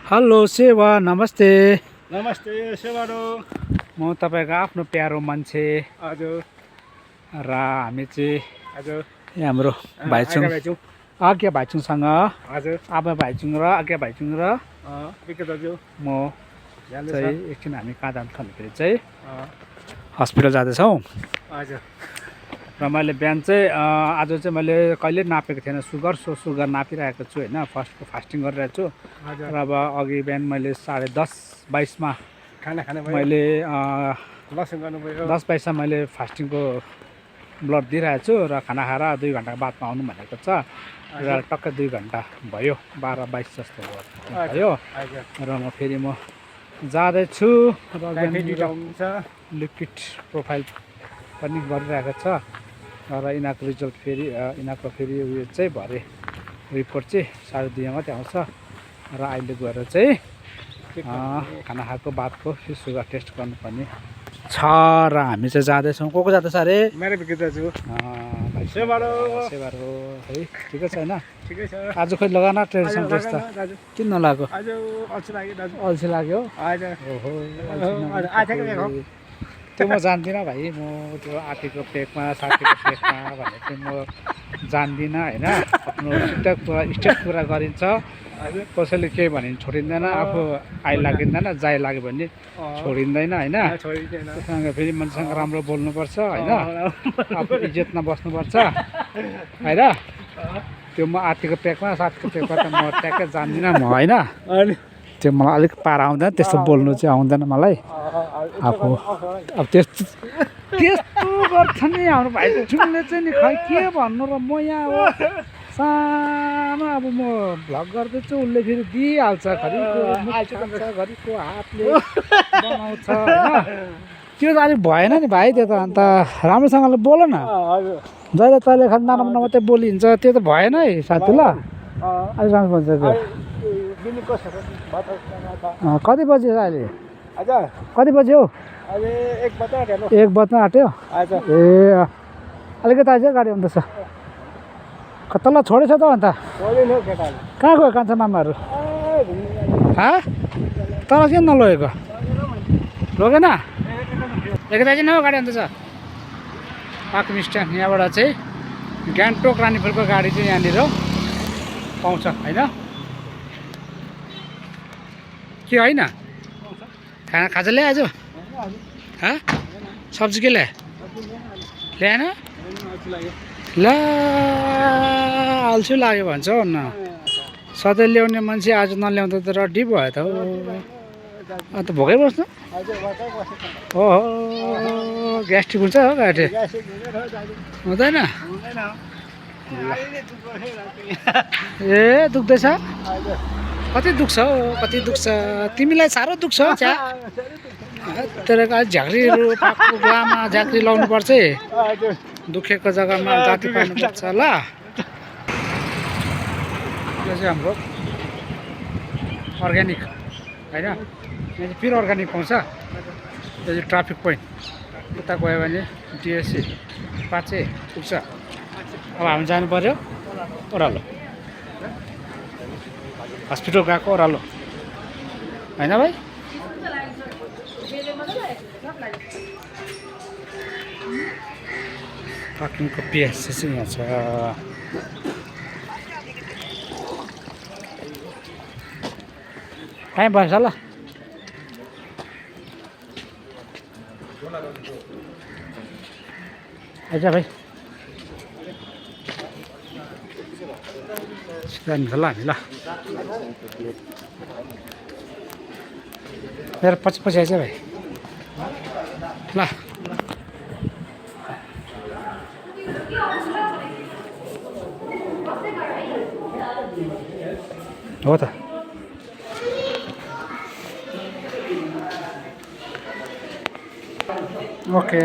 Hello सेवा नमस्ते। नमस्ते सेवारो। म तपाईको आफ्नो प्यारो मान्छे हजुर र हामी चाहिँ हजुर हाम्रो भाइचुङ भाइचुङ आज्ञा भाइचुङसँग हजुर आमा भाइचुङ र आज्ञा भाइचुङ र बिके दाजु म जान्दैछ चाहिँ एकछिन हामी कहाँ जान्छ भन्दाखेरि चाहिँ अँ, हस्पिटल जाँदैछौँ। हजुर र मैले बिहान चाहिँ आज चाहिँ मैले कहिले नापेको थिएन सुगर नापिरहेको छु होइन। फास्टिङ गरिरहेको छु हजुर र अब अघि बिहान मैले 10:30-22मा खाना खाने भयो मैले लसुन गर्नुभयो 10:22मा मैले फास्टिङको ब्लड दिइरहेको छु र खाना खाएर 2 घन्टा बादमा आउनु भनेको छ र टक्कै 2 घन्टा भयो 12-22 जस्तो भयो हजुर र म फेरि म जाँदैछु र डायबेटिस हुन्छ लिक्विड प्रोफाइल पनि गरिरहेको छ र यिनीहरूको रिजल्ट फेरि यिनीहरूको फेरि उयो चाहिँ भरे रिपोर्ट चाहिँ 2:30 मात्रै आउँछ र अहिले गएर चाहिँ खाना खाएको बादको सुगर टेस्ट गर्नुपर्ने छ र हामी चाहिँ जाँदैछौँ। को जाँदैछ अरे? मेरो बिके दाजु सेवारो है ठिकै छ होइन? ठिकै छ आज खोइ लगान ट्रेडिसन ड्रेस त दाजु किन नलाग्यो? आज अल्छी लाग्यो दाजु अल्छी लाग्यो? हजुर ओहो आजको देखो त्यो म जान्दिनँ भाइ। म त्यो आँटीको पेकमा साथीको पेकमा भनेर चाहिँ म जान्दिनँ होइन। आफ्नो स्टेट कुरा गरिन्छ। कसैले केही भने छोडिँदैन, आफू लागिँदैन, जाइ लाग्यो भने छोडिँदैन होइन। छोडिदिएन त्योसँग फेरि मान्छेसँग राम्रो बोल्नुपर्छ होइन। आफू इज्जतमा बस्नुपर्छ होइन। त्यो म आँटीको पेकमा साथीको पेकमा त म ट्याक्कै जान्दिनँ म होइन। अनि त्यो मलाई अलिक पारा आउँदैन, त्यस्तो बोल्नु चाहिँ आउँदैन मलाई। आफू अब त्यस्तो गर्छ नि हाम्रो भाइचुङले चाहिँ नि खै के भन्नु र। म यहाँ अब सानो अब म भ्लग गर्दैछु, उसले फेरि दिइहाल्छ। घरिको मुख खान्छ, घरिको हातले बनाउँछ होइन। त्यो त अलिक भएन नि भाइ। त्यो त अन्त राम्रोसँगले बोल न। हजुर जहिले तहिले खालि नराम्रो मात्रै बोलिन्छ, त्यो त भएन है साथी। ल अलिक राम्रो बोल्छ त्यो। कति बजी छ अहिले? हजुर कति बजी हो? अहिले 1 बज्यो हेर्नु 1 बज्न आँट्यो। हजुर ए अलिकति आइज गाडी आउँदैछ। तल छोडेछ त अन्त? छोडिनु केटाले कहाँ गयो कान्छा मामाहरू? तल किन नलगेको? लगेन? एकैताजी न गाडी आउँदैछ। पाक्ने स्ट्यान्ड यहाँबाट चाहिँ गान्तोक रानीपुलको गाडी चाहिँ यहाँनिर पाउँछ होइन के होइन? खाजा ल्याए आज? सब्जी के ल्याए? ल्याएन? ला अल्छी लाग्यो भन्छ हो न। सधैँ ल्याउने मान्छे आज नल्याउँदा त रड्डी भयो त। अन्त भोकै बस्नु? ओहो ग्यास्ट्रिक हुन्छ हो गाडी? हुँदैन? ए दुख्दैछ? कति दुख्छ हौ? कति दुख्छ? तिमीलाई साह्रो दुख्छ हौ च्या। तर झाँक्रीहरू पाक्नु लामा झाँक्री लाउनु पर्छ है। दुखेको जग्गामा जाती पार्नुपर्छ ल। यो चाहिँ हाम्रो अर्ग्यानिक होइन। यहाँ चाहिँ फेरि अर्ग्यानिक पाउँछ। यो चाहिँ ट्राफिक पोइन्ट। उता गयो भने डिएससी पाचे पुग्छ। अब हामी जानु पर्यो ओह्रालो। हस्पिटल गएको ओह्रालो होइन भाइ? पार्किङको पिएससी चाहिँ यहाँ छ। टाइम भएछ ल। आइज भाइ जान्छ ल हामी ल। मेरो पछि आइज भाइ ल। हो त ओके।